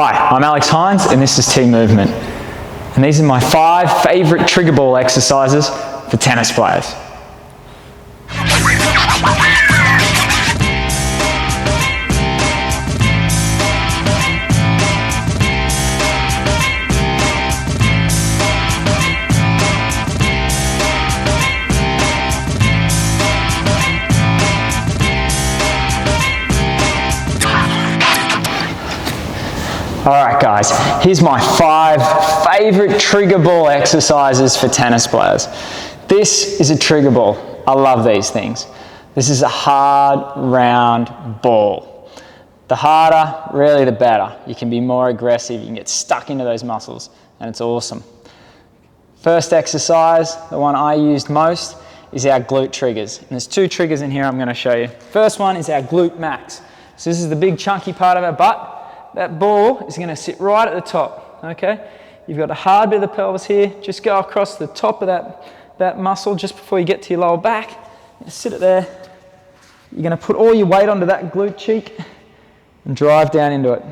Hi, I'm Alex Hynes and this is Team Movement. And these are my 5 favourite trigger ball exercises for tennis players. Alright guys, here's my 5 favourite trigger ball exercises for tennis players. This is a trigger ball. I love these things. This is a hard, round ball. The harder, really the better. You can be more aggressive, you can get stuck into those muscles, and it's awesome. First exercise, the one I used most, is our glute triggers. And there's 2 triggers in here I'm going to show you. First one is our glute max. So this is the big chunky part of our butt. That ball is going to sit right at the top, okay? You've got a hard bit of the pelvis here. Just go across the top of that muscle just before you get to your lower back. You sit it there. You're going to put all your weight onto that glute cheek and drive down into it.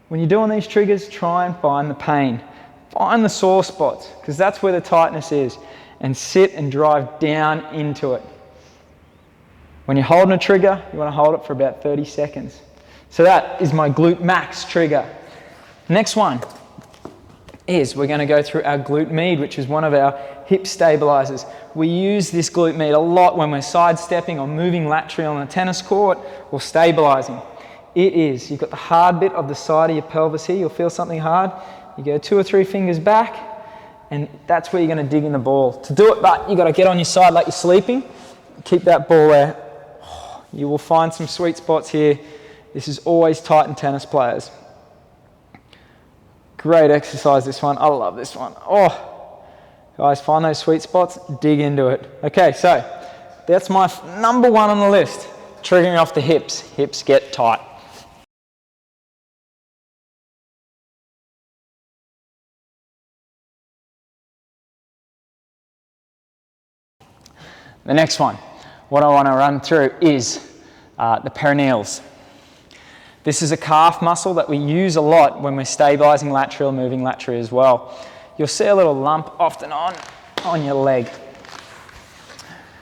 When you're doing these triggers, try and find the pain. Find the sore spots, because that's where the tightness is. And sit and drive down into it. When you're holding a trigger, you want to hold it for about 30 seconds. So that is my glute max trigger. Next one is we're going to go through our glute med, which is one of our hip stabilizers. We use this glute med a lot when we're sidestepping or moving laterally on the tennis court or stabilizing. It is, you've got the hard bit of the side of your pelvis here. You'll feel something hard. You go 2 or 3 fingers back, and that's where you're going to dig in the ball. To do it, but you've got to get on your side like you're sleeping. Keep that ball there. You will find some sweet spots here. This is always tight in tennis players. Great exercise, this one. I love this one. Oh, guys, find those sweet spots, dig into it. Okay, so that's my number 1 on the list. Triggering off the hips. Hips get tight. The next one, what I want to run through is the perineals. This is a calf muscle that we use a lot when we're stabilizing lateral, moving laterally as well. You'll see a little lump often on your leg.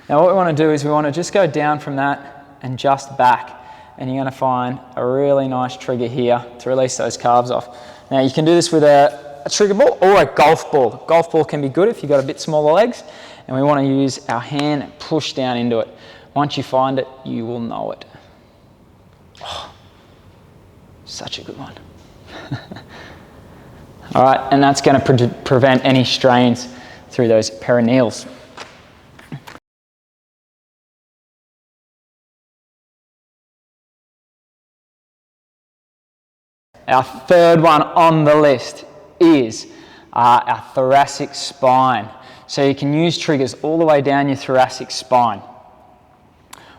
Now what we want to do is we want to just go down from that and just back. And you're going to find a really nice trigger here to release those calves off. Now you can do this with a trigger ball or a golf ball. Golf ball can be good if you've got a bit smaller legs. And we want to use our hand and push down into it. Once you find it, you will know it. Oh. Such a good one. All right, and that's going to prevent any strains through those perineals. Our third one on the list is our thoracic spine. So you can use triggers all the way down your thoracic spine.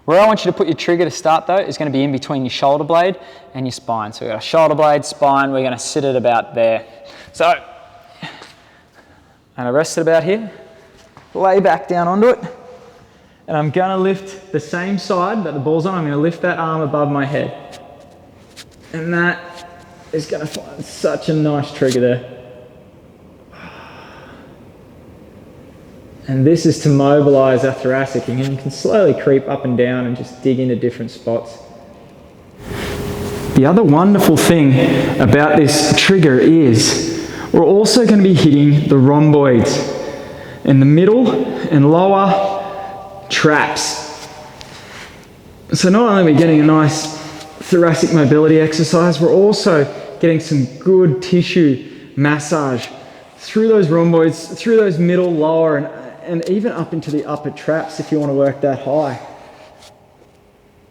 Where I want you to put your trigger to start though is going to be in between your shoulder blade and your spine. So we've got a shoulder blade, spine, we're going to sit it about there. So, and I rest it about here, lay back down onto it, and I'm going to lift the same side that the ball's on, I'm going to lift that arm above my head. And that is going to find such a nice trigger there. And this is to mobilise our thoracic, and you can slowly creep up and down and just dig into different spots. The other wonderful thing about this trigger is we're also going to be hitting the rhomboids in the middle and lower traps. So not only are we getting a nice thoracic mobility exercise, we're also getting some good tissue massage through those rhomboids, through those middle, lower, and even up into the upper traps if you want to work that high.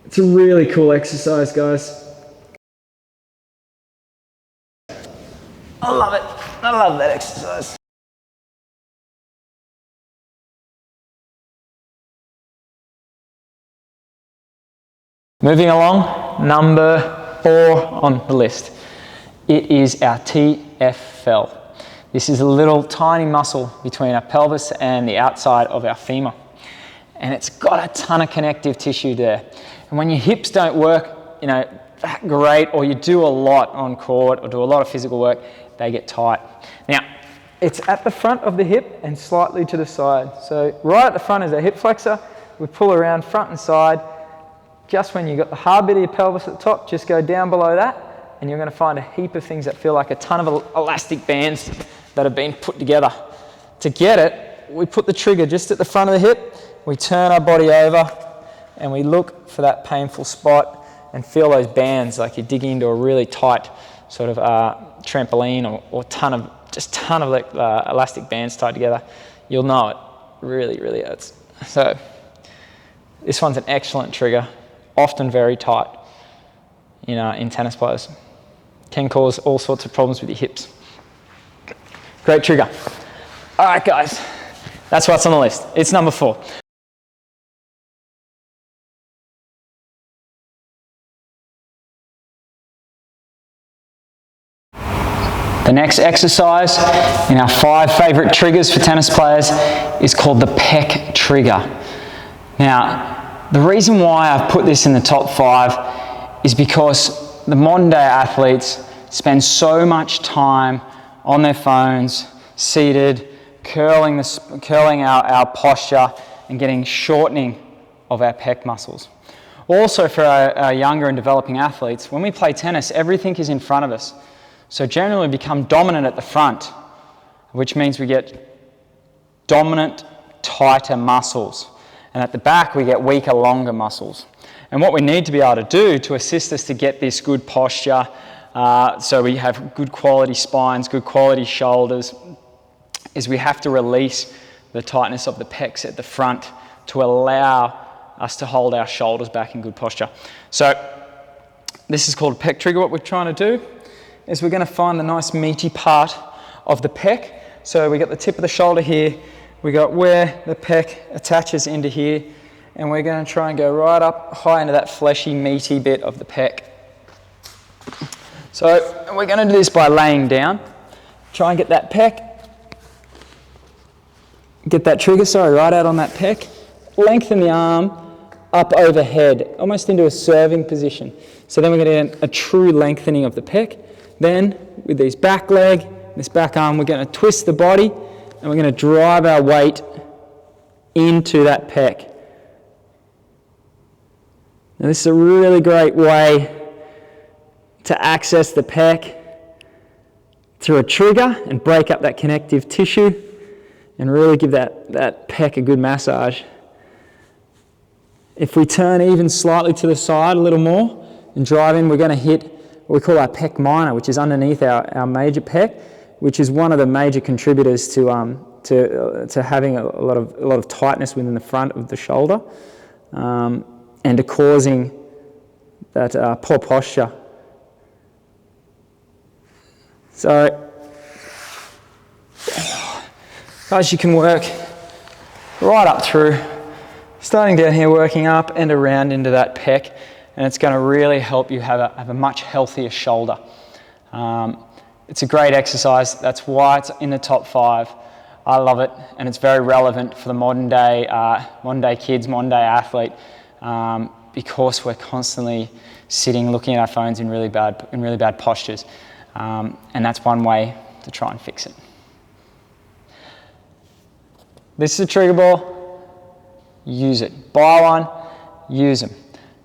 It's a really cool exercise, guys. I love it. I love that exercise. Moving along, number 4 on the list. It is our TFL. This is a little tiny muscle between our pelvis and the outside of our femur. And it's got a ton of connective tissue there. And when your hips don't work, that great, or you do a lot on court or do a lot of physical work, they get tight. Now, it's at the front of the hip and slightly to the side. So right at the front is our hip flexor. We pull around front and side. Just when you've got the hard bit of your pelvis at the top, just go down below that, and you're going to find a heap of things that feel like a ton of elastic bands that have been put together. To get it, we put the trigger just at the front of the hip, we turn our body over, and we look for that painful spot and feel those bands like you're digging into a really tight sort of trampoline or ton of elastic bands tied together. You'll know it really, really hurts. So this one's an excellent trigger, often very tight in tennis players. Can cause all sorts of problems with your hips. Great trigger. All right, guys, that's what's on the list. It's number 4. The next exercise in our 5 favorite triggers for tennis players is called the pec trigger. Now, the reason why I've put this in the top 5 is because the modern day athletes spend so much time on their phones, seated, curling our posture and getting shortening of our pec muscles. Also for our younger and developing athletes, when we play tennis, everything is in front of us. So generally we become dominant at the front, which means we get dominant, tighter muscles. And at the back we get weaker, longer muscles. And what we need to be able to do to assist us to get this good posture, so we have good quality spines, good quality shoulders, is we have to release the tightness of the pecs at the front to allow us to hold our shoulders back in good posture. So this is called a pec trigger. What we're trying to do is we're going to find the nice meaty part of the pec. So we got the tip of the shoulder here, we got where the pec attaches into here, and we're going to try and go right up high into that fleshy, meaty bit of the pec. So we're going to do this by laying down. Try and get that pec, get that trigger, right out on that pec. Lengthen the arm up overhead, almost into a serving position. So then we're going to get a true lengthening of the pec. Then, with this back leg, this back arm, we're going to twist the body and we're going to drive our weight into that pec. Now this is a really great way to access the pec through a trigger and break up that connective tissue and really give that pec a good massage. If we turn even slightly to the side a little more and drive in, we're going to hit what we call our pec minor, which is underneath our major pec, which is one of the major contributors to having a lot of tightness within the front of the shoulder, and to causing that poor posture. So, guys, you can work right up through, starting down here, working up and around into that pec. And it's going to really help you have a much healthier shoulder. It's a great exercise. That's why it's in the top 5. I love it, and it's very relevant for the modern day kids, modern day athlete, because we're constantly sitting, looking at our phones in really bad postures, and that's one way to try and fix it. This is a trigger ball. Use it. Buy one. Use them.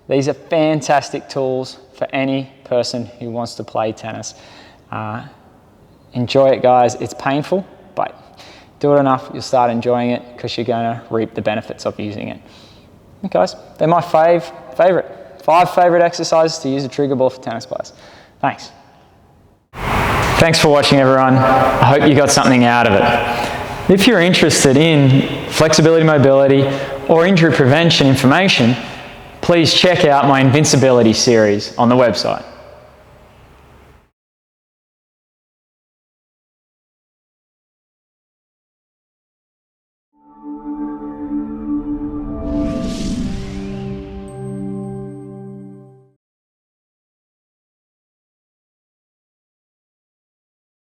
These are fantastic tools for any person who wants to play tennis. Enjoy it, guys. It's painful, but do it enough, you'll start enjoying it because you're going to reap the benefits of using it. Okay, guys, they're my 5 favorite exercises to use a trigger ball for tennis players. Thanks. Thanks for watching, everyone. I hope you got something out of it. If you're interested in flexibility, mobility, or injury prevention information, please check out my Invincibility series on the website.